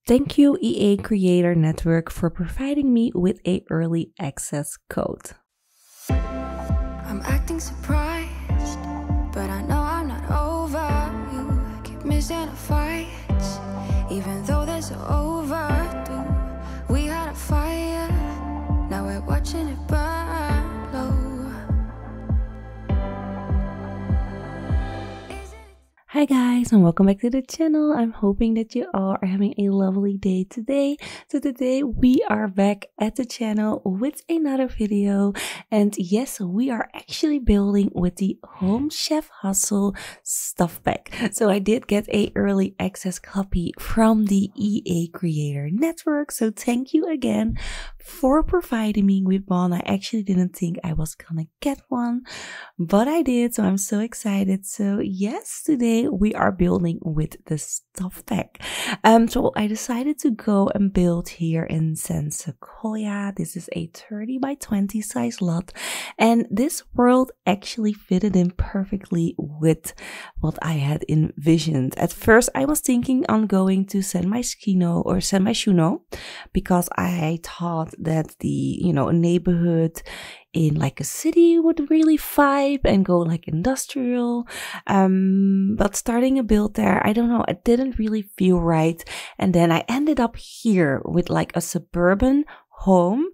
Thank you, EA Creator Network, for providing me with a early access code. I'm acting surprised, but I know I'm not over you. Keep missing our fights, even though they're so overdue. We had a fire, now we're watching it burn low. Hi guys, and welcome back to the channel. I'm hoping that you all are having a lovely day today. So today we are back at the channel with another video, and yes, we are actually building with the Home Chef Hustle stuff pack. So I did get a early access copy from the EA Creator Network, so thank you again for providing me with one. I actually didn't think I was gonna get one, but I did, so I'm so excited. So yes, today we are building with the stuff pack. So I decided to go and build here in San Seqouia. This is a 30 by 20 size lot, and this world actually fitted in perfectly with what I had envisioned. At first I was thinking on going to San Seqouia because I thought that the neighborhood in like a city would really vibe and go like industrial, but starting a build there, I don't know, it didn't really feel right. And then I ended up here with like a suburban home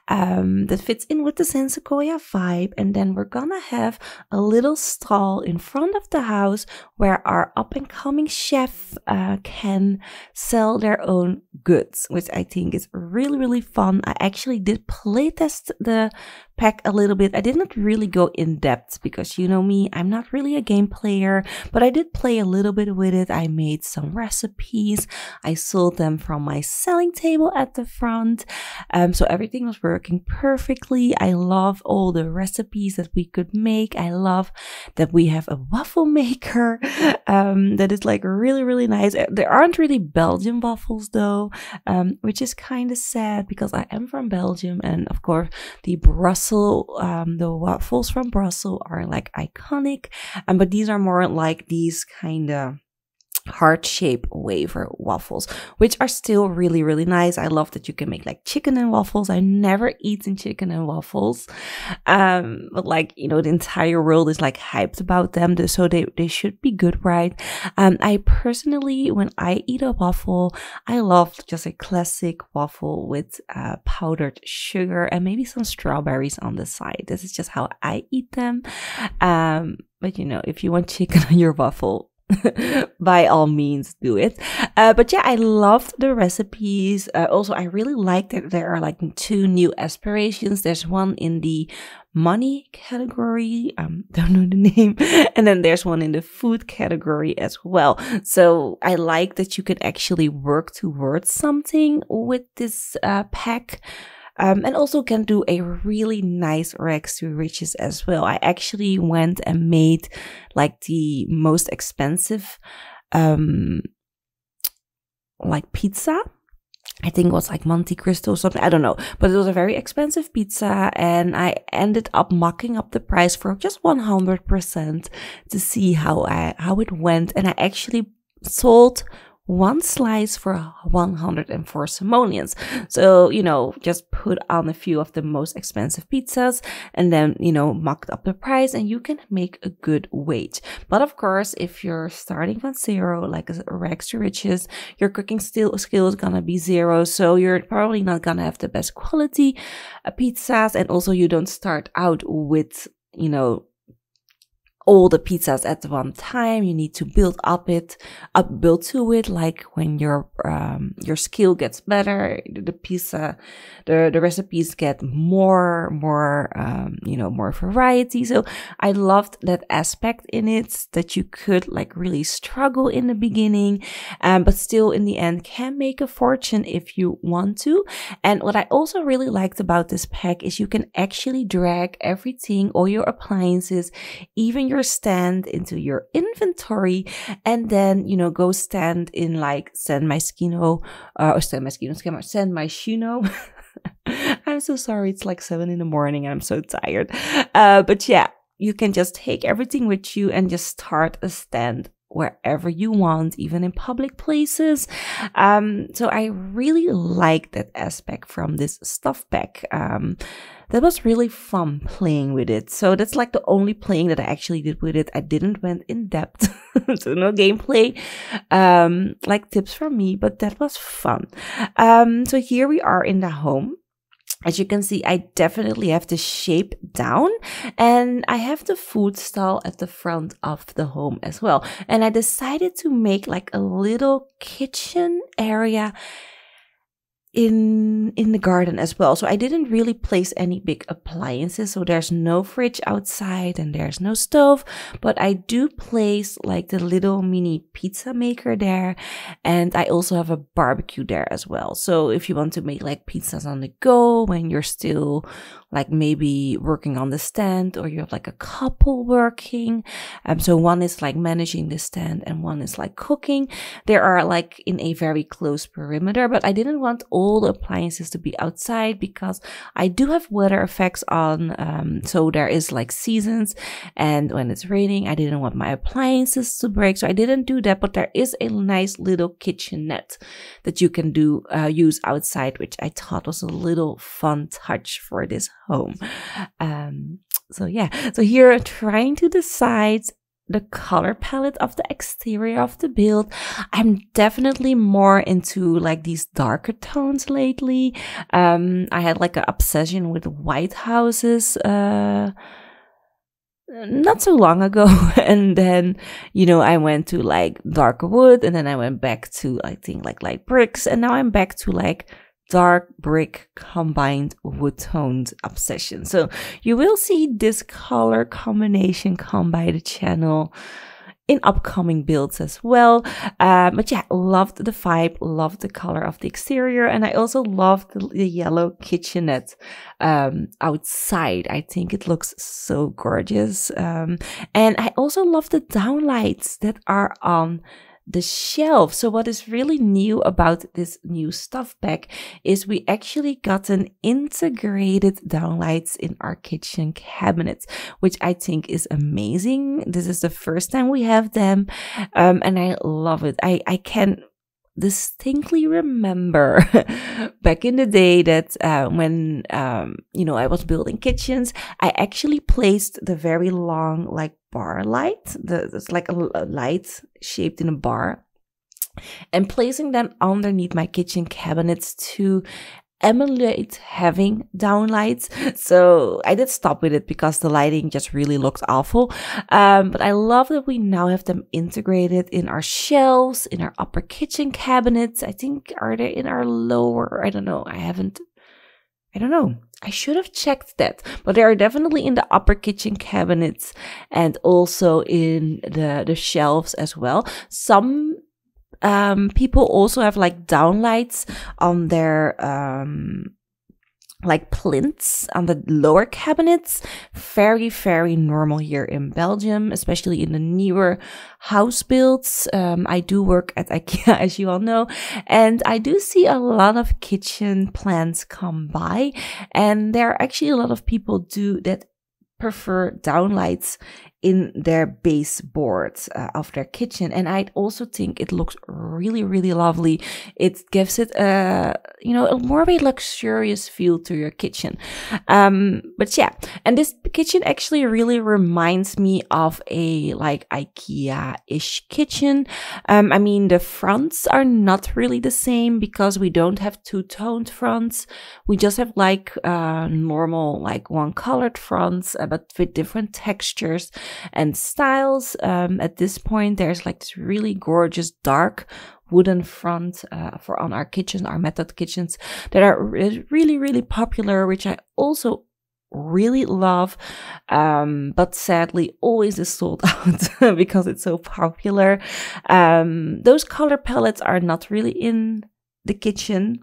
that fits in with the San Seqouia vibe, and then we're gonna have a little stall in front of the house where our up-and-coming chef can sell their own goods, which I think is really fun. I actually did playtest the pack a little bit. I did not really go in depth because you know me, I'm not really a game player, but I did play a little bit with it. I made some recipes, I sold them from my selling table at the front. So everything was working perfectly. I love all the recipes that we could make. I love that we have a waffle maker that is like really nice. There aren't really Belgian waffles though, which is kind of sad because I am from Belgium, and of course the waffles from Brussels are like iconic, but these are more like these kind of heart-shaped wafer waffles, which are still really nice. I love that you can make like chicken and waffles. I never eaten chicken and waffles, but like the entire world is like hyped about them, so they should be good, right? I personally, when I eat a waffle, I love just a classic waffle with powdered sugar and maybe some strawberries on the side. This is just how I eat them, but if you want chicken on your waffle, by all means do it. But yeah, I loved the recipes. Also, I really like that there are like 2 new aspirations. There's one in the money category, don't know the name, and then there's one in the food category as well. So I like that you can actually work towards something with this pack. And also can do a really nice rags to riches as well. I actually went and made like the most expensive like pizza. I think it was like Monte Cristo or something, I don't know, but it was a very expensive pizza, and I ended up mocking up the price for just 100% to see how it went, and I actually sold 1 slice for 104 simoleons. So, just put on a few of the most expensive pizzas and then, mocked up the price, and you can make a good wage. But of course, if you're starting from zero, like a rags to riches, your cooking skill is gonna be 0. So you're probably not gonna have the best quality pizzas. And also you don't start out with, all the pizzas at one time. You need to build to it. Like when your skill gets better, the recipes get more variety. So I loved that aspect in it, that you could like really struggle in the beginning, but still in the end can make a fortune if you want to. And what I also really liked about this pack is you can actually drag everything, all your appliances, even your stand, into your inventory, and then go stand in like San Seqouia. I'm so sorry, it's like 7 in the morning and I'm so tired, but yeah, you can just take everything with you and just start a stand wherever you want, even in public places. So I really like that aspect from this stuff bag. That was really fun playing with it. So that's like the only playing that I actually did with it. I didn't went in depth, so no gameplay, like tips from me, but that was fun. So here we are in the home. As you can see, I definitely have the shape down, and I have the food stall at the front of the home as well. And I decided to make like a little kitchen area in the garden as well. So I didn't really place any big appliances. So there's no fridge outside and there's no stove, but I do place like the little mini pizza maker there. And I also have a barbecue there as well. So if you want to make like pizzas on the go when you're still like maybe working on the stand, or you have like a couple working. So one is like managing the stand and one is like cooking. They are like in a very close perimeter, but I didn't want all the appliances to be outside because I do have weather effects on. So there is like seasons, and when it's raining, I didn't want my appliances to break. So I didn't do that, but there is a nice little kitchenette that you can do use outside, which I thought was a little fun touch for this home. So yeah, so here I'm trying to decide the color palette of the exterior of the build. I'm definitely more into like these darker tones lately. I had like an obsession with white houses not so long ago, and then, you know, I went to like darker wood, and then I went back to I think like light bricks, and now I'm back to like dark brick combined wood toned obsession. So you will see this color combination come by the channel in upcoming builds as well. But yeah, loved the vibe, loved the color of the exterior, and I also loved the yellow kitchenette outside. I think it looks so gorgeous. And I also love the downlights that are on the shelf. So what is really new about this new stuff bag is we actually got an integrated downlights in our kitchen cabinets, which I think is amazing. This is the first time we have them, and I love it. I can distinctly remember back in the day that when you know, I was building kitchens, I actually placed the very long like bar light, it's like a light shaped in a bar, and placing them underneath my kitchen cabinets to emulate having downlights. So I did stop with it because the lighting just really looked awful. But I love that we now have them integrated in our shelves, in our upper kitchen cabinets. I think, are they in our lower? I don't know. I don't know. I should have checked that, but they are definitely in the upper kitchen cabinets and also in the shelves as well. Some people also have like downlights on their like plinths on the lower cabinets. Very, very normal here in Belgium, especially in the newer house builds. I do work at IKEA, as you all know, and I do see a lot of kitchen plans come by, and there are actually a lot of people that prefer downlights in their baseboards of their kitchen, and I also think it looks really, really lovely. It gives it you know, more of a luxurious feel to your kitchen. But yeah, and this kitchen actually really reminds me of a like IKEA-ish kitchen. I mean, the fronts are not really the same because we don't have two-toned fronts. We just have like normal like one-colored fronts, but with different textures and styles. At this point, there's like this really gorgeous dark wooden front for on our kitchen, our method kitchens, that are really, really popular, which I also really love, but sadly always is sold out because it's so popular. Those color palettes are not really in the kitchen,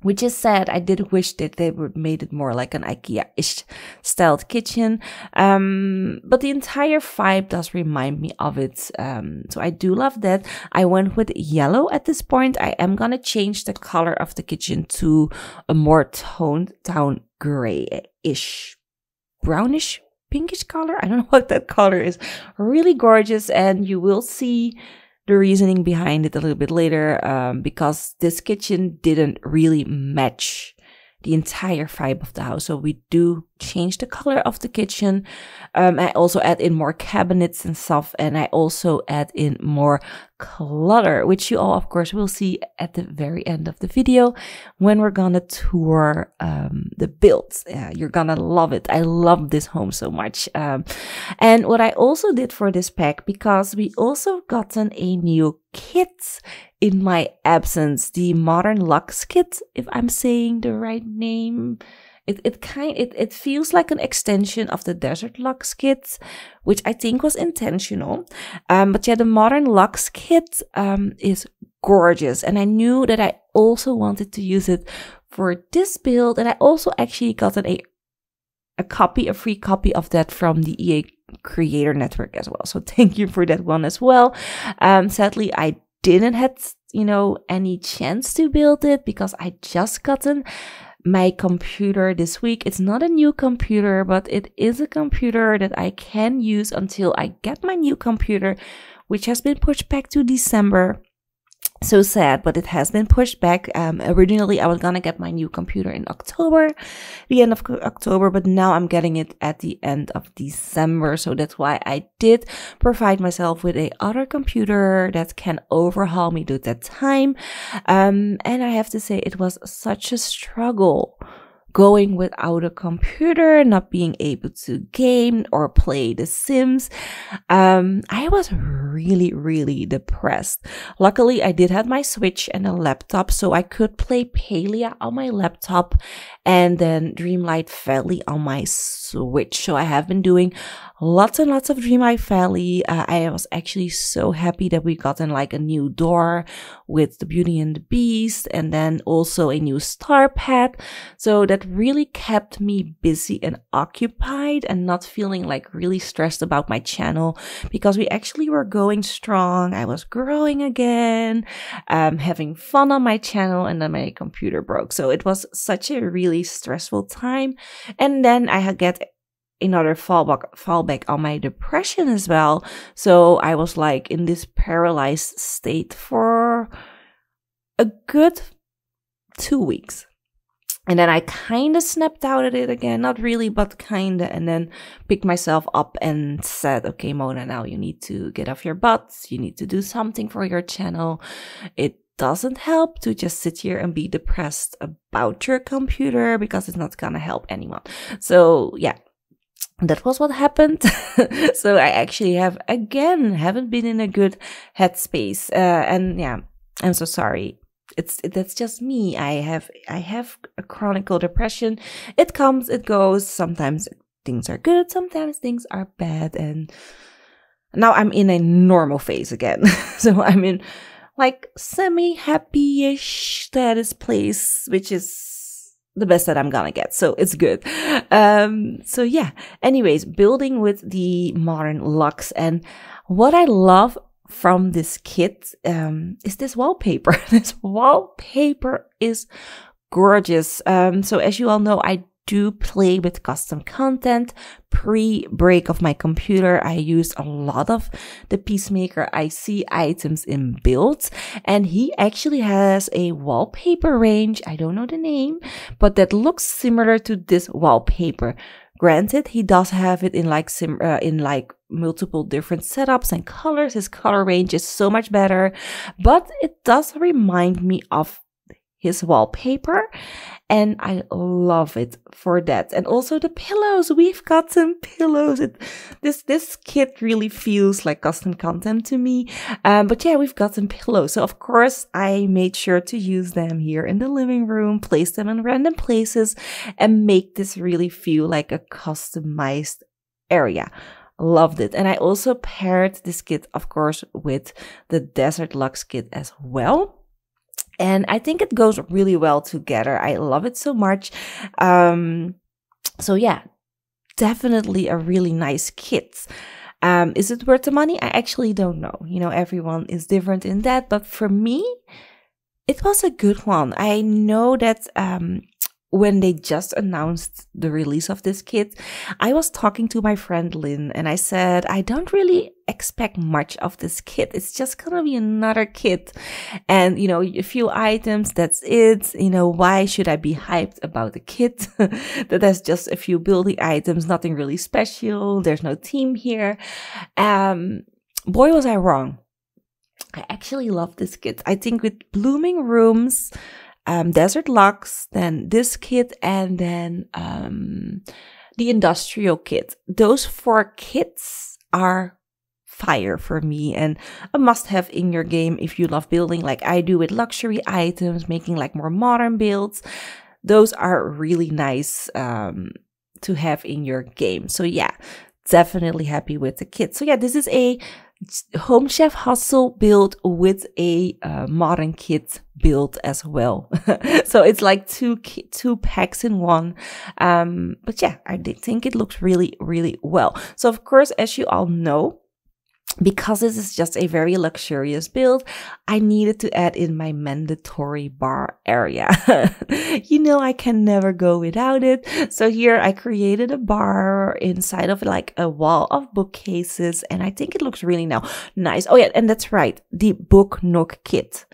which is sad. I did wish that they would made it more like an IKEA-ish styled kitchen. But the entire vibe does remind me of it. So I do love that. I went with yellow at this point. I am gonna change the color of the kitchen to a more toned down gray-ish, brownish pinkish color. I don't know what that color is. Really gorgeous, and you will see the reasoning behind it a little bit later, because this kitchen didn't really match the entire vibe of the house. So we do change the color of the kitchen. I also add in more cabinets and stuff, and I also add in more clutter, which you all of course will see at the very end of the video when we're gonna tour the builds. You're gonna love it. I love this home so much. And what I also did for this pack, because we also gotten a new kit in my absence, the Modern Luxe kit, if I'm saying the right name. It feels like an extension of the Desert Luxe kit, which I think was intentional. But yeah, the Modern Luxe kit is gorgeous, and I knew that I also wanted to use it for this build, and I also actually got a free copy of that from the EA Creator Network as well. So thank you for that one as well. Sadly, I didn't have, any chance to build it because I just gotten my computer this week. It's not a new computer, but it is a computer that I can use until I get my new computer, which has been pushed back to December. So sad, but it has been pushed back. Originally, I was gonna get my new computer in October, the end of October, but now I'm getting it at the end of December. So that's why I did provide myself with a other computer that can overhaul me at that time. And I have to say, it was such a struggle going without a computer, not being able to game or play The Sims. I was really depressed. Luckily, I did have my Switch and a laptop, so I could play Palia on my laptop and then Dreamlight Valley on my Switch. So I have been doing lots and lots of Dreamlight Valley. I was actually so happy that we gotten like a new door with the Beauty and the Beast, and then also a new star pad. So that really kept me busy and occupied and not feeling like really stressed about my channel, because we actually were going strong. I was growing again, having fun on my channel, and then my computer broke. So it was such a really stressful time. And then I had get another fallback on my depression as well. So I was like in this paralyzed state for a good 2 weeks. And then I kind of snapped out of it again. Not really, but kind of. And then picked myself up and said, okay, Mona, now you need to get off your butt. You need to do something for your channel. It doesn't help to just sit here and be depressed about your computer, because it's not gonna help anyone. So yeah, that was what happened. So I actually haven't been in a good headspace. And yeah, I'm so sorry. That's just me. I have a chronic depression. It comes, it goes. Sometimes things are good, sometimes things are bad, and now I'm in a normal phase again. So I'm in like semi-happy-ish status place, which is the best that I'm gonna get. So it's good. So yeah. Anyways, building with the Modern Luxe, and what I love from this kit is this wallpaper. This wallpaper is gorgeous. So as you all know, I do play with custom content. Pre-break of my computer, I used a lot of the Peacemaker IC items in builds, and he actually has a wallpaper range. I don't know the name, but that looks similar to this wallpaper. Granted, he does have it in like multiple different setups and colors. His color range is so much better, but it does remind me of his wallpaper, and I love it for that. And also the pillows. We've got some pillows. This kit really feels like custom content to me. But yeah, we've got some pillows. So of course I made sure to use them here in the living room, place them in random places, and make this really feel like a customized area. Loved it. And I also paired this kit, of course, with the Desert Luxe kit as well. And I think it goes really well together. I love it so much. So yeah, definitely a really nice kit. Is it worth the money? I actually don't know. You know, everyone is different in that. But for me, it was a good one. I know that when they just announced the release of this kit, I was talking to my friend Lynn and I said, I don't really expect much of this kit. It's just gonna be another kit. And, you know, a few items, that's it. You know, why should I be hyped about the kit? That has just a few building items, nothing really special. There's no theme here. Boy, was I wrong. I actually love this kit. I think with blooming rooms, desert locks, then this kit, and then the industrial kit. Those 4 kits are fire for me and a must-have in your game if you love building like I do with luxury items, making like more modern builds. Those are really nice to have in your game. So yeah, definitely happy with the kit. So yeah, this is a Home Chef Hustle build with a modern kit build as well. So it's like two packs in one. But yeah, I did think it looks really, really well. So of course, as you all know, because this is just a very luxurious build, I needed to add in my mandatory bar area. You know, I can never go without it. So here I created a bar inside of like a wall of bookcases, and I think it looks really nice. Oh yeah, and that's right, the book nook kit.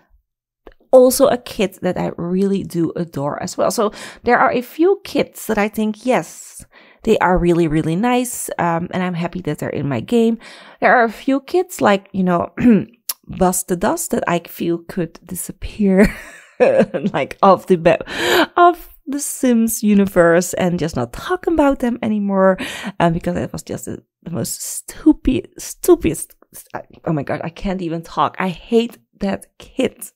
Also a kit that I really do adore as well. So there are a few kits that I think, yes, they are really, really nice, and I'm happy that they're in my game. There are a few kits like, you know, Bust the Dust that I feel could disappear like off the Sims universe and just not talk about them anymore, because it was just the most stupidest. Oh my god, I can't even talk. I hate that kit.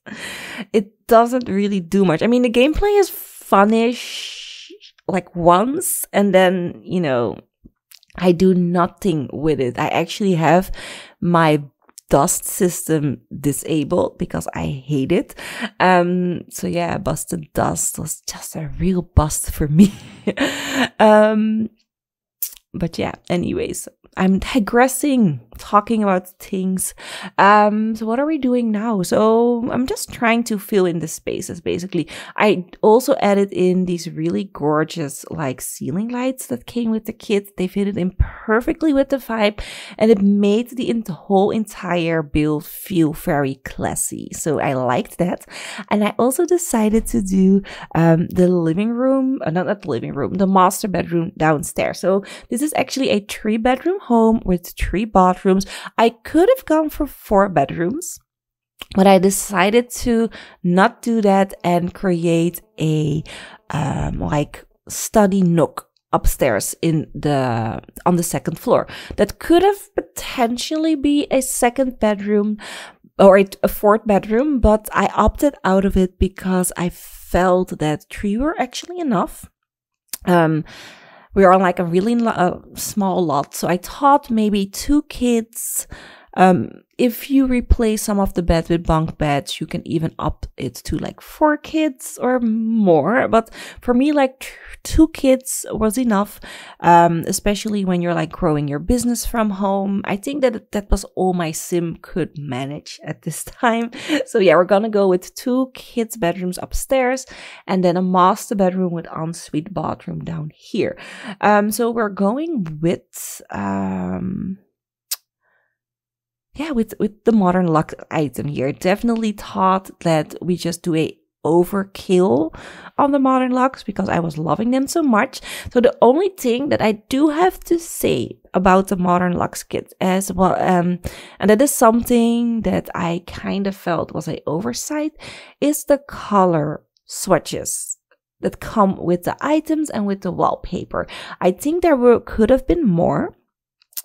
It doesn't really do much. I mean, the gameplay is funnish like once, and then, you know, I do nothing with it. I actually have my dust system disabled because I hate it. So yeah, Busted Dust was just a real bust for me. But yeah, anyways, I'm digressing, talking about things. So what are we doing now? So I'm just trying to fill in the spaces, basically. I also added in these really gorgeous like ceiling lights that came with the kit. They fitted in perfectly with the vibe, and it made the whole entire build feel very classy. So I liked that. And I also decided to do the living room, not the living room, the master bedroom downstairs. So this is actually a 3-bedroom home with 3 bathrooms. I could have gone for 4 bedrooms, but I decided to not do that and create a like study nook upstairs on the 2nd floor. That could have potentially be a 2nd bedroom or a 4th bedroom, but I opted out of it because I felt that 3 were actually enough. We are on like a really small lot, so I thought maybe 2 kids. If you replace some of the beds with bunk beds, you can even up it to like 4 kids or more. But for me, like 2 kids was enough, especially when you're like growing your business from home. I think that was all my sim could manage at this time. So yeah, we're gonna go with 2 kids' bedrooms upstairs and then a master bedroom with ensuite bathroom down here. So we're going with yeah, with the modern lock item here. Definitely thought that we just do a overkill on the modern locks because I was loving them so much. So the only thing that I do have to say about the modern locks kit as well, and that is something that I kind of felt was an oversight, is the color swatches that come with the items and with the wallpaper. I think there could have been more.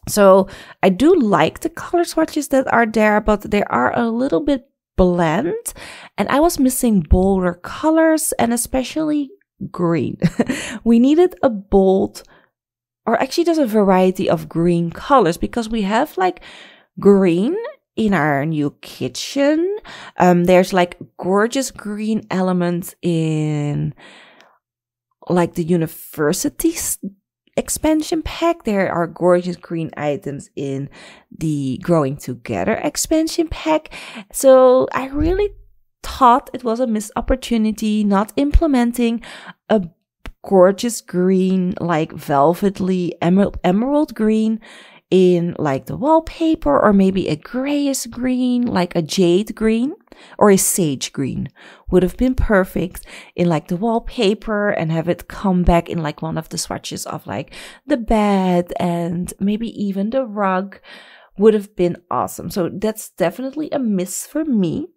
So I do like the color swatches that are there, but they are a little bit bland, and I was missing bolder colors and especially green. We needed a bold, or actually there's a variety of green colors because we have like green in our new kitchen. There's like gorgeous green elements in like the universities expansion pack. There are gorgeous green items in the Growing Together expansion pack. So I really thought it was a missed opportunity not implementing a gorgeous green, like velvetly emerald green in like the wallpaper, or maybe a grayish green, like a jade green or a sage green would have been perfect in like the wallpaper, and have it come back in like one of the swatches of like the bed and maybe even the rug would have been awesome. So that's definitely a miss for me.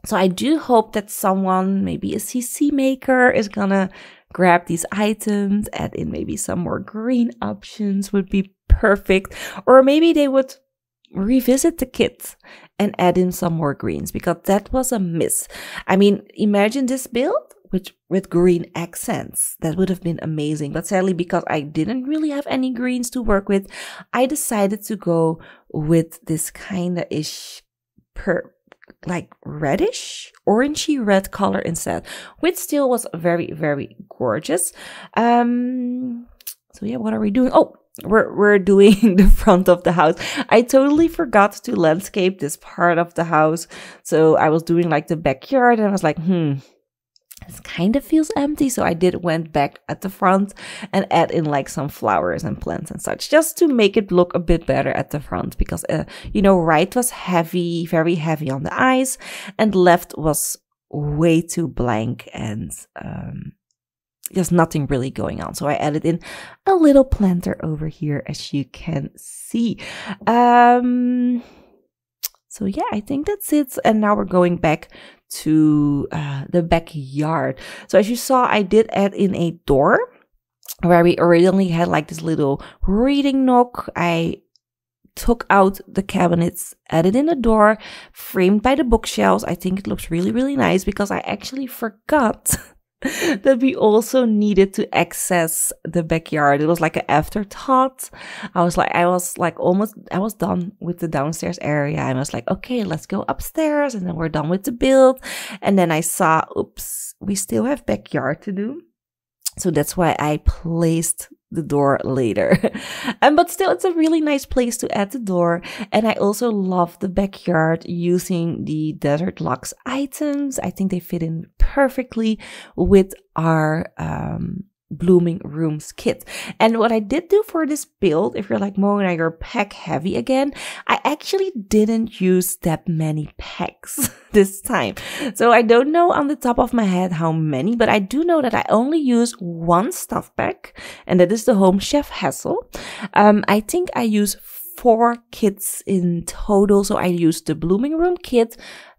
So I do hope that someone, maybe a CC maker, is gonna grab these items, add in maybe some more green options would be perfect. Or maybe they would revisit the kit and add in some more greens, because that was a miss. I mean, imagine this build with green accents. That would have been amazing. But sadly, because I didn't really have any greens to work with, I decided to go with this kind of ish like reddish, orangey red color instead, which still was very, very gorgeous. So yeah, what are we doing? Oh, we're doing the front of the house. I totally forgot to landscape this part of the house. So I was doing like the backyard, and I was like, this kind of feels empty. So I went back at the front and add in like some flowers and plants and such, just to make it look a bit better at the front, because you know, right was heavy, very heavy on the eyes, and left was way too blank, and there's nothing really going on. So I added in a little planter over here, as you can see. So yeah, I think that's it. And now we're going back to the backyard. So as you saw, I did add in a door where we originally had like this little reading nook. I took out the cabinets, added in a door, framed by the bookshelves. I think it looks really, really nice, because I actually forgot that we also needed to access the backyard. It was like an afterthought. I was done with the downstairs area. I was like, okay, let's go upstairs, and then we're done with the build. And then I saw, oops, we still have backyard to do. So that's why I placed the door later. But still, it's a really nice place to add the door. And I also love the backyard using the Desert Luxe items. I think they fit in perfectly with our blooming rooms kit. And what I did do for this build, if you're like Mona, you're pack heavy again, I actually didn't use that many packs this time. So I don't know on the top of my head how many, but I do know that I only use one stuff pack, and that is the Home Chef Hassel. I think I use 4 kits in total. So I used the blooming room kit,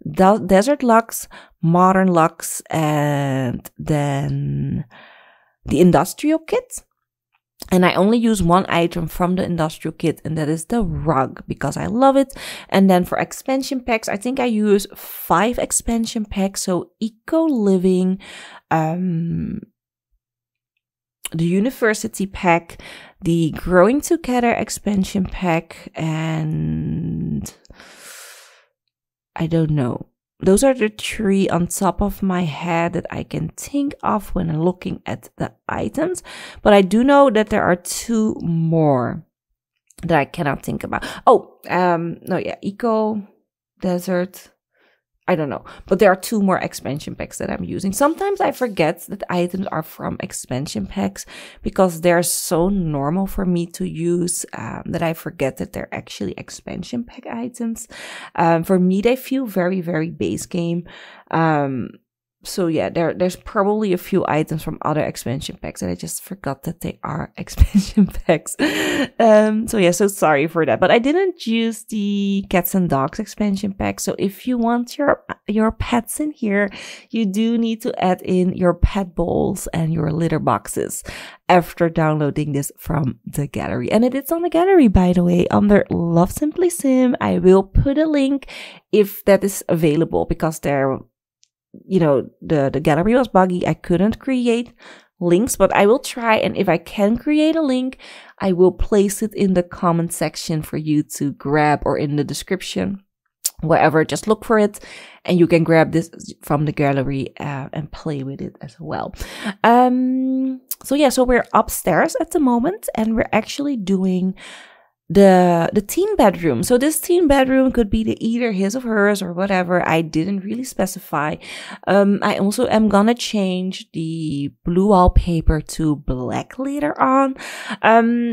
Desert Luxe, Modern Luxe, and then the industrial kit. And I only use one item from the industrial kit, and that is the rug, because I love it. And then for expansion packs, I think I use 5 expansion packs. So Eco Living, the University pack, the Growing Together expansion pack, and I don't know. Those are the 3 on top of my head that I can think of when I'm looking at the items. But I do know that there are 2 more that I cannot think about. Oh, no, yeah, Eco, Desert, I don't know. But there are 2 more expansion packs that I'm using. Sometimes I forget that items are from expansion packs, because they're so normal for me to use that I forget that they're actually expansion pack items. For me, they feel very, very base game. So yeah, there's probably a few items from other expansion packs that I just forgot that they are expansion packs. So yeah, so sorry for that. But I didn't use the cats and dogs expansion pack. So if you want your pets in here, you do need to add in your pet bowls and your litter boxes after downloading this from the gallery. And it is on the gallery, by the way, under LoveSimplySim. I will put a link if that is available, because the gallery was buggy. I couldn't create links, but I will try. And if I can create a link, I will place it in the comment section for you to grab, or in the description, wherever. Just look for it and you can grab this from the gallery and play with it as well. So yeah, so we're upstairs at the moment, and we're actually doing the teen bedroom. So this teen bedroom could be either his or hers or whatever. I didn't really specify. I also am gonna change the blue wallpaper to black later on.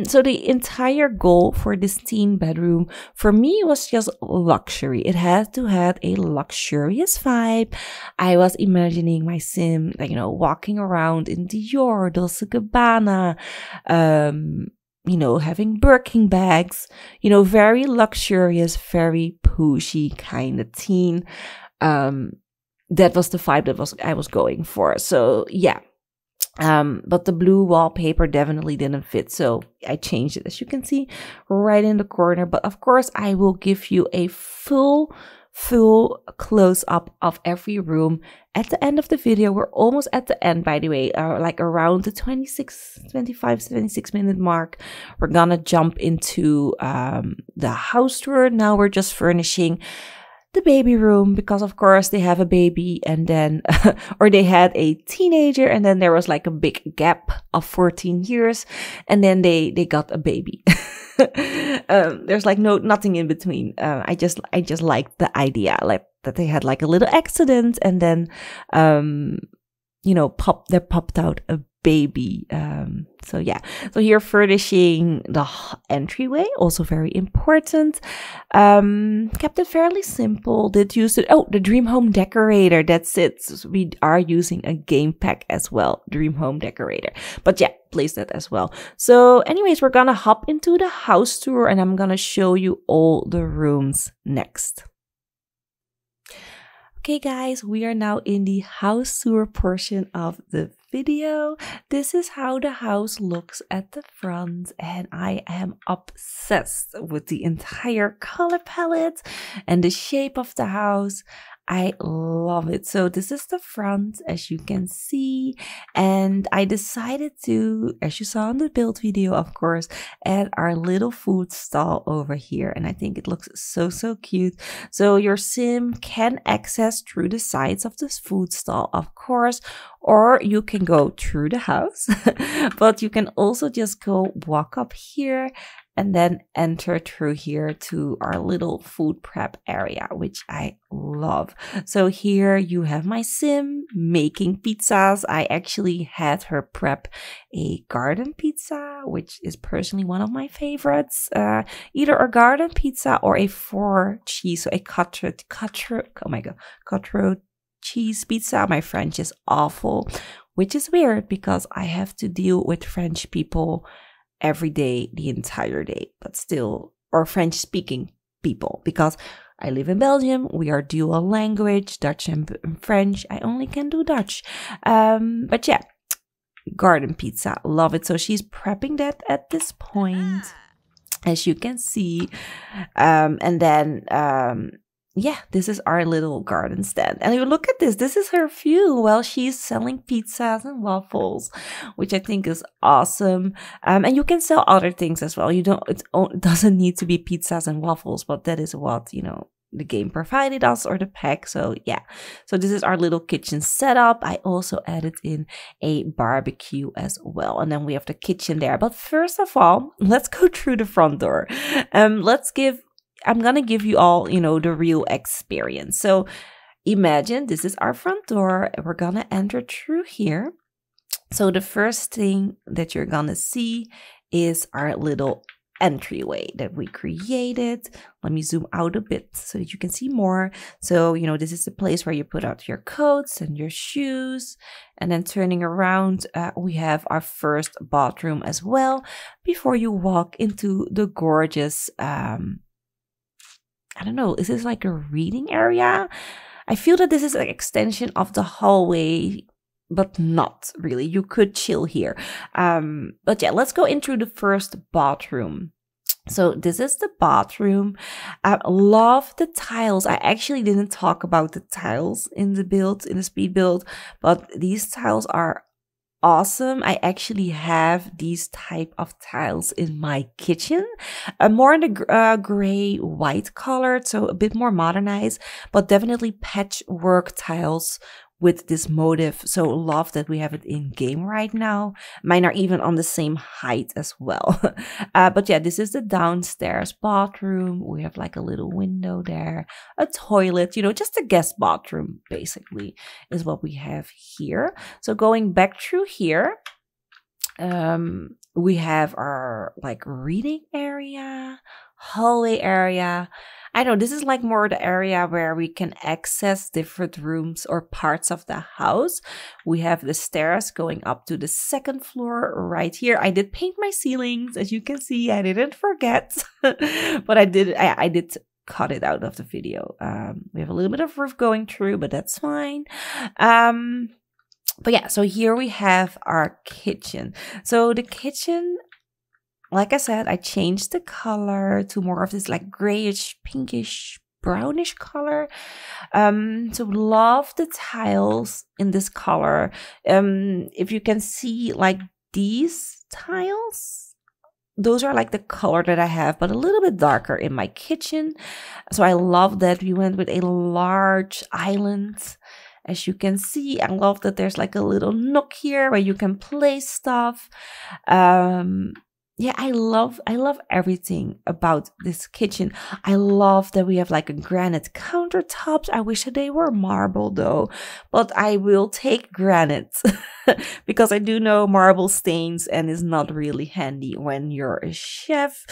So the entire goal for this teen bedroom for me was just luxury. It had to have a luxurious vibe. I was imagining my sim, like, you know, walking around in Dior, Dolce & Gabbana, you know, having Birkin bags, you know, very luxurious, very pushy kind of teen. That was the vibe that I was going for. So yeah. But the blue wallpaper definitely didn't fit, so I changed it, as you can see, right in the corner. But of course, I will give you a full close-up of every room at the end of the video. We're almost at the end, by the way, like around the 26 minute mark. We're gonna jump into the house tour. Now we're just furnishing the baby room, because of course they have a baby, and then or they had a teenager, and then there was like a big gap of 14 years, and then they got a baby. There's like nothing in between. I just liked the idea, like that they had like a little accident, and then you know, there popped out a baby. So yeah, so here furnishing the entryway, also very important. Kept it fairly simple. Did use it. Oh, the dream home decorator. That's it. So we are using a game pack as well, dream home decorator. But yeah, place that as well. So anyways, we're gonna hop into the house tour, and I'm gonna show you all the rooms next. Okay guys, we are now in the house tour portion of the video. This is how the house looks at the front, and I am obsessed with the entire color palette and the shape of the house. I love it. So this is the front, as you can see, and I decided to, as you saw in the build video, of course, add our little food stall over here, and I think it looks so cute. So your sim can access through the sides of this food stall, of course, or you can go through the house, but you can also just go walk up here and then enter through here to our little food prep area, which I love. So here you have my sim making pizzas. I actually had her prep a garden pizza, which is personally one of my favorites. Either a garden pizza or a 4 cheese, so a cottage cheese pizza. My French is awful, which is weird because I have to deal with French people every day, the entire day, but still, or French speaking people, because I live in Belgium. We are dual language, Dutch and French. I only can do Dutch. But yeah, garden pizza, love it. So she's prepping that at this point, as you can see. And then yeah, this is our little garden stand. And you look at this. This is her view while she's selling pizzas and waffles, which I think is awesome. And you can sell other things as well. It doesn't need to be pizzas and waffles, but that is what, you know, the game provided us, or the pack. So yeah, so this is our little kitchen setup. I also added in a barbecue as well, and then we have the kitchen there. But first of all, let's go through the front door. I'm gonna give you all, you know, the real experience. So imagine this is our front door. We're gonna enter through here. So the first thing that you're gonna see is our little entryway that we created. Let me zoom out a bit so that you can see more. So, you know, this is the place where you put out your coats and your shoes. And then turning around, we have our first bathroom as well, before you walk into the gorgeous I don't know, is this like a reading area? I feel that this is an extension of the hallway, but not really. You could chill here. But yeah, let's go into the first bathroom. So this is the bathroom. I love the tiles. I actually didn't talk about the tiles in the speed build, but these tiles are awesome. I actually have these type of tiles in my kitchen, more in the gray white colored, so a bit more modernized, but definitely patchwork tiles with this motif. So love that we have it in game right now. Mine are even on the same height as well. But yeah, this is the downstairs bathroom. We have like a little window there, a toilet, you know, just a guest bathroom basically is what we have here. So going back through here, we have our like reading area, hallway area. I know this is like more the area where we can access different rooms or parts of the house. We have the stairs going up to the second floor right here. I did paint my ceilings, as you can see. I didn't forget, but I did cut it out of the video. We have a little bit of roof going through, but that's fine. But yeah, so here we have our kitchen. So the kitchen, like I said, I changed the color to more of this like grayish, pinkish, brownish color. So love the tiles in this color. If you can see like these tiles, those are like the color that I have, but a little bit darker in my kitchen. So I love that we went with a large island. As you can see, I love that there's like a little nook here where you can place stuff. Yeah, I love everything about this kitchen. I love that we have like a granite countertops. I wish that they were marble though, but I will take granite because I do know marble stains and is not really handy when you're a chef.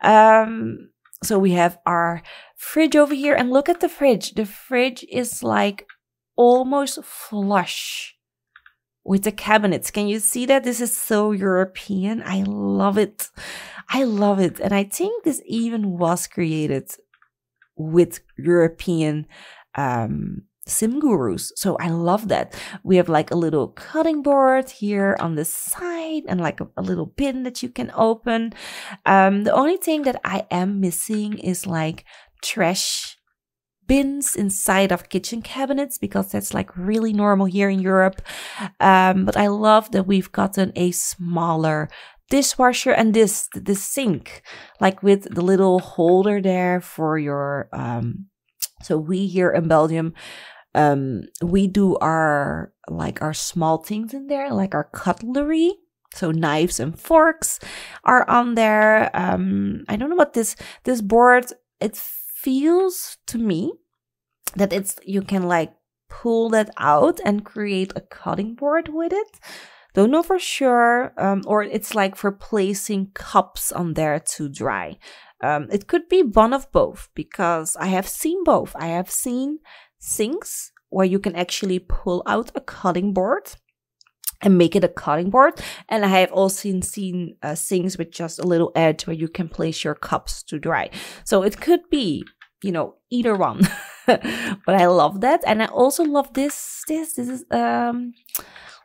So we have our fridge over here, and look at the fridge. The fridge is like almost flush with the cabinets. Can you see that? This is so European. I love it. I love it. And I think this even was created with European sim gurus. So I love that. We have like a little cutting board here on the side and like a little bin that you can open. The only thing that I am missing is like trash bins inside of kitchen cabinets, because that's like really normal here in Europe. But I love that we've gotten a smaller dishwasher and this sink, like with the little holder there for your so we here in Belgium, we do our small things in there, like our cutlery. So knives and forks are on there. I don't know what this board, it feels to me that you can like pull that out and create a cutting board with it. Don't know for sure. Or it's like for placing cups on there to dry. It could be one of both, because I have seen both. I have seen sinks where you can actually pull out a cutting board and make it a cutting board. And I have also seen sinks with just a little edge where you can place your cups to dry. So it could be, you know, either one. But I love that. And I also love this. This is,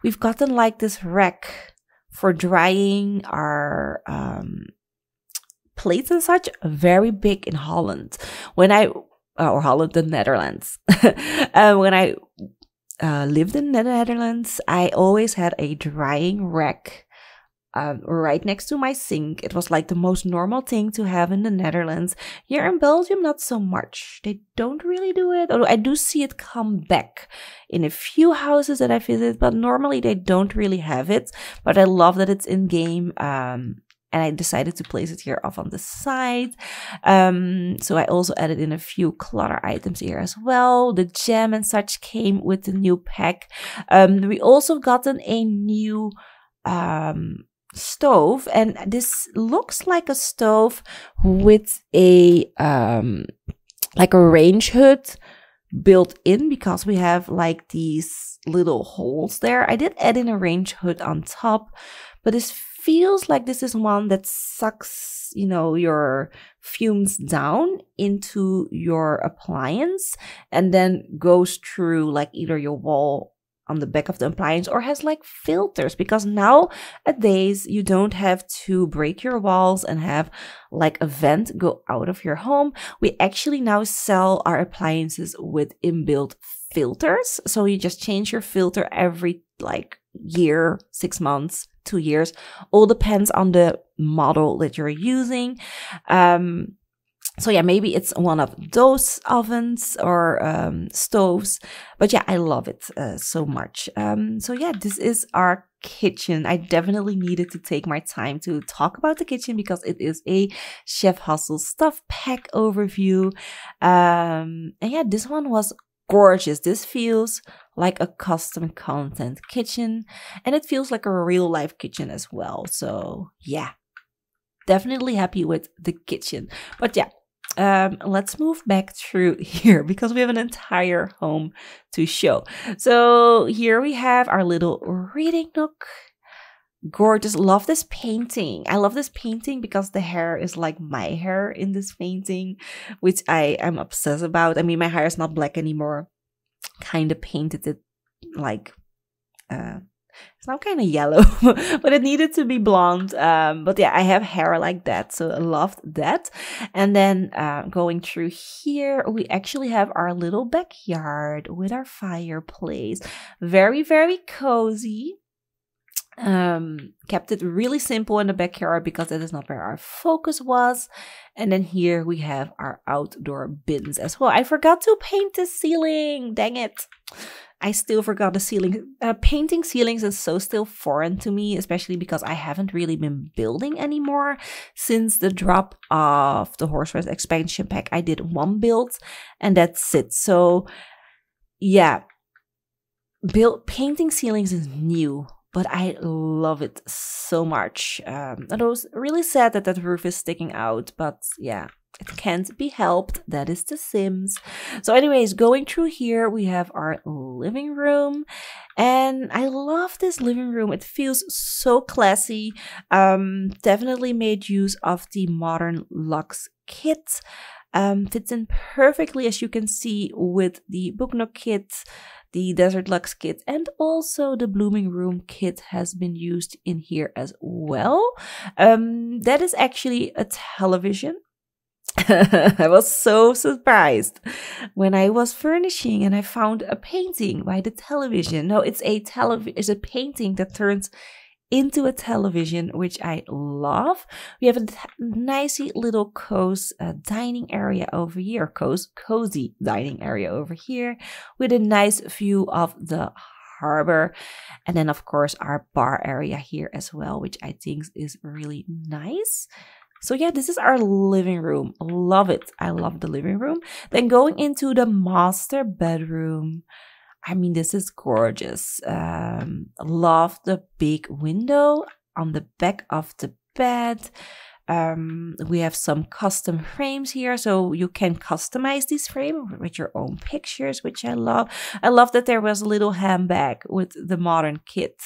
we've gotten like this rack for drying our plates and such. Very big in Holland. When the Netherlands. When I lived in the Netherlands, I always had a drying rack right next to my sink. It was like the most normal thing to have in the Netherlands. Here in Belgium, not so much. They don't really do it. Although I do see it come back in a few houses that I visit, but normally they don't really have it. But I love that it's in game. And I decided to place it here off on the side. So I also added in a few clutter items here as well. The jam and such came with the new pack. We also gotten a new stove, and this looks like a stove with a like a range hood built in, because we have like these little holes there. I did add in a range hood on top, but this feels like this is one that sucks, you know, your fumes down into your appliance and then goes through like either your wall on the back of the appliance or has like filters, because nowadays you don't have to break your walls and have like a vent go out of your home. We actually now sell our appliances with inbuilt filters. So you just change your filter every like year, 6 months, 2 years, all depends on the model that you're using. So yeah, maybe it's one of those ovens or stoves, but yeah, I love it so much. So yeah, this is our kitchen. I definitely needed to take my time to talk about the kitchen because it is a Chef Hustle stuff pack overview. And yeah, this one was gorgeous. This feels like a custom content kitchen, and it feels like a real life kitchen as well. So yeah, definitely happy with the kitchen. But yeah, let's move back through here because we have an entire home to show. So here we have our little reading nook. Gorgeous. Love this painting. I love this painting because the hair is like my hair in this painting, which I am obsessed about. I mean, my hair is not black anymore. Kind of painted it like it's now kind of yellow, but it needed to be blonde. But yeah, I have hair like that, so I loved that. And then going through here, we actually have our little backyard with our fireplace. Very, very cozy. Kept it really simple in the backyard because that is not where our focus was. And then here we have our outdoor bins as well. I forgot to paint the ceiling. Dang it. I still forgot the ceiling. Painting ceilings is so still foreign to me, especially because I haven't really been building anymore since the drop of the Horse Race expansion pack. I did one build and that's it. So yeah, painting ceilings is new, but I love it so much. It was really sad that that roof is sticking out, but yeah, it can't be helped. That is The Sims. So anyways, going through here, we have our living room. And I love this living room. It feels so classy. Definitely made use of the modern Lux kit. Fits in perfectly, as you can see, with the Book Nook kit, the Desert Lux kit, and also the Blooming Room kit has been used in here as well. That is actually a television. I was so surprised when I was furnishing and I found a painting by the television. No, it's a painting that turns into a television, which I love. We have a nice little cozy dining area over here, cozy dining area over here with a nice view of the harbor. And then of course our bar area here as well, which I think is really nice. So yeah, this is our living room. Love it. I love the living room. Then going into the master bedroom. I mean, this is gorgeous. Love the big window on the back of the bed. We have some custom frames here, so you can customize this frame with your own pictures, which I love. I love that there was a little handbag with the modern kit,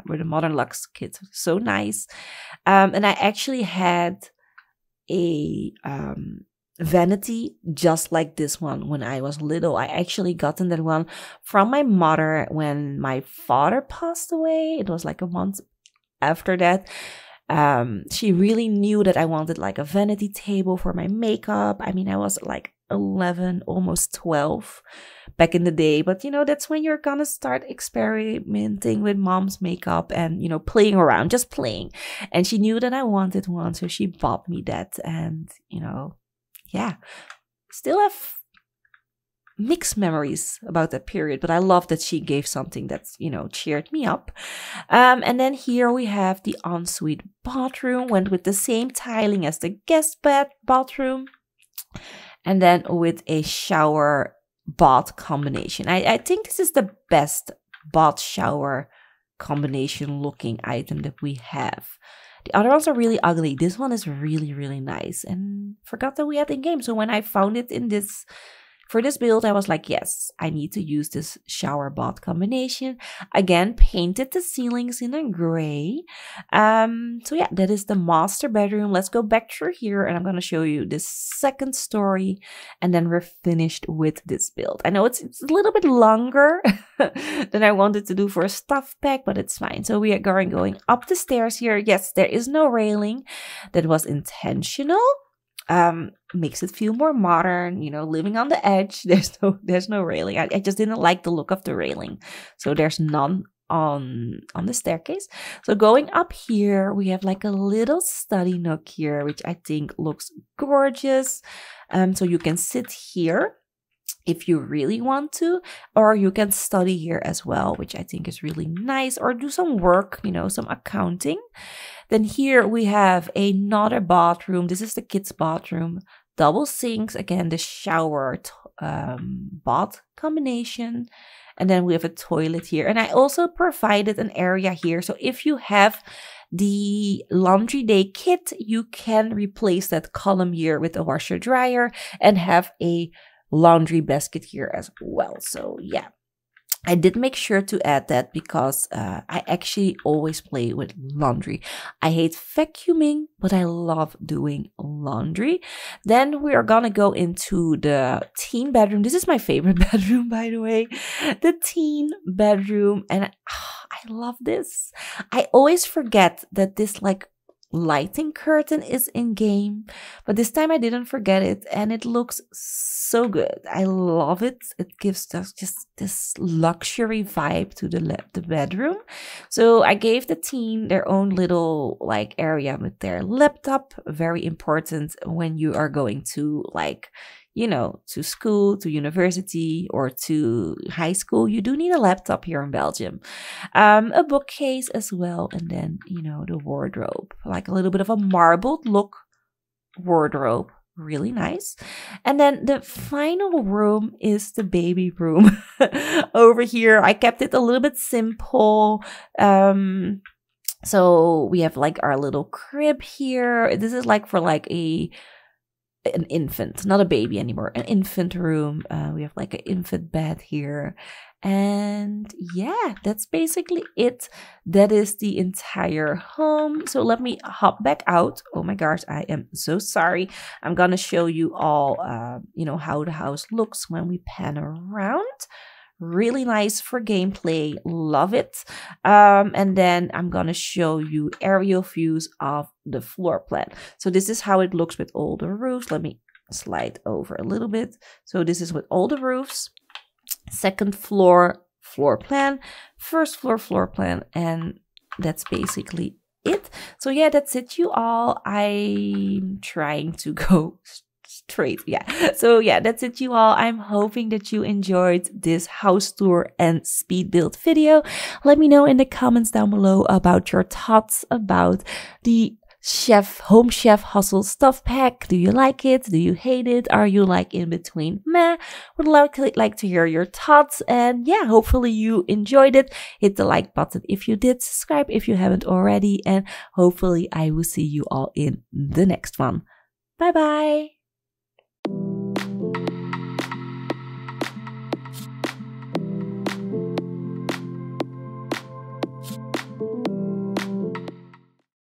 with the modern Lux kit. So nice. And I actually had a vanity just like this one when I was little. I actually gotten that one from my mother when my father passed away. It was like a month after that. She really knew that I wanted like a vanity table for my makeup. I mean, I was like 11, almost 12 back in the day. But, you know, that's when you're gonna start experimenting with mom's makeup and, you know, playing around, just playing. And she knew that I wanted one, so she bought me that. And, you know, yeah, still have mixed memories about that period, but I love that she gave something that's, you know, cheered me up. And then here we have the ensuite bathroom, went with the same tiling as the guest bathroom, and then with a shower bath combination. I think this is the best bath shower combination looking item that we have. The other ones are really ugly. This one is really, really nice, and forgot that we had in game. So when I found it in this, for this build, I was like, yes, I need to use this shower bath combination. Again, painted the ceilings in a gray. So yeah, that is the master bedroom. Let's go back through here and I'm going to show you this second story and then we're finished with this build. I know it's a little bit longer than I wanted to do for a stuff pack, but it's fine. So we are going up the stairs here. Yes, there is no railing. That was intentional. Makes it feel more modern, you know, living on the edge. There's no railing. I just didn't like the look of the railing, so there's none on the staircase. So going up here, we have like a little study nook here, which I think looks gorgeous. So you can sit here if you really want to, or you can study here as well, which I think is really nice, or do some work, you know, some accounting. Then here we have another bathroom. This is the kids' bathroom. Double sinks, again, the shower bath combination. And then we have a toilet here. And I also provided an area here. So if you have the laundry day kit, you can replace that column here with a washer dryer and have a laundry basket here as well. So yeah, I did make sure to add that because I actually always play with laundry. I hate vacuuming, but I love doing laundry. Then we are gonna go into the teen bedroom. This is my favorite bedroom, by the way. The teen bedroom, and I love this. I always forget that this like lighting curtain is in game, but this time I didn't forget it, and it looks so good. I love it. It gives us just this luxury vibe to the bedroom. So I gave the teen their own little like area with their laptop. Very important when you are going to like, you know, to school, to university, or to high school. You do need a laptop here in Belgium. A bookcase as well. And then, you know, the wardrobe. Like a little bit of a marbled look wardrobe. Really nice. And then the final room is the baby room. Over here, I kept it a little bit simple. So we have like our little crib here. This is like for like an infant, not a baby anymore, an infant room. We have like an infant bed here. And yeah, that's basically it. That is the entire home. So let me hop back out. Oh my gosh, I am so sorry. I'm gonna show you all, you know, how the house looks when we pan around. Really nice for gameplay. Love it. And then I'm gonna show you aerial views of the floor plan. So this is how it looks with all the roofs. Let me slide over a little bit. So this is with all the roofs. Second floor plan, first floor plan, and that's basically it. So yeah, that's it, you all. I'm trying to go straight. Yeah. So yeah, that's it, you all. I'm hoping that you enjoyed this house tour and speed build video. Let me know in the comments down below about your thoughts about the home chef hustle stuff pack. Do you like it? Do you hate it? Are you like in between? Meh. Would like to hear your thoughts. And yeah, hopefully you enjoyed it. Hit the like button if you did. Subscribe if you haven't already. And hopefully I will see you all in the next one. Bye bye.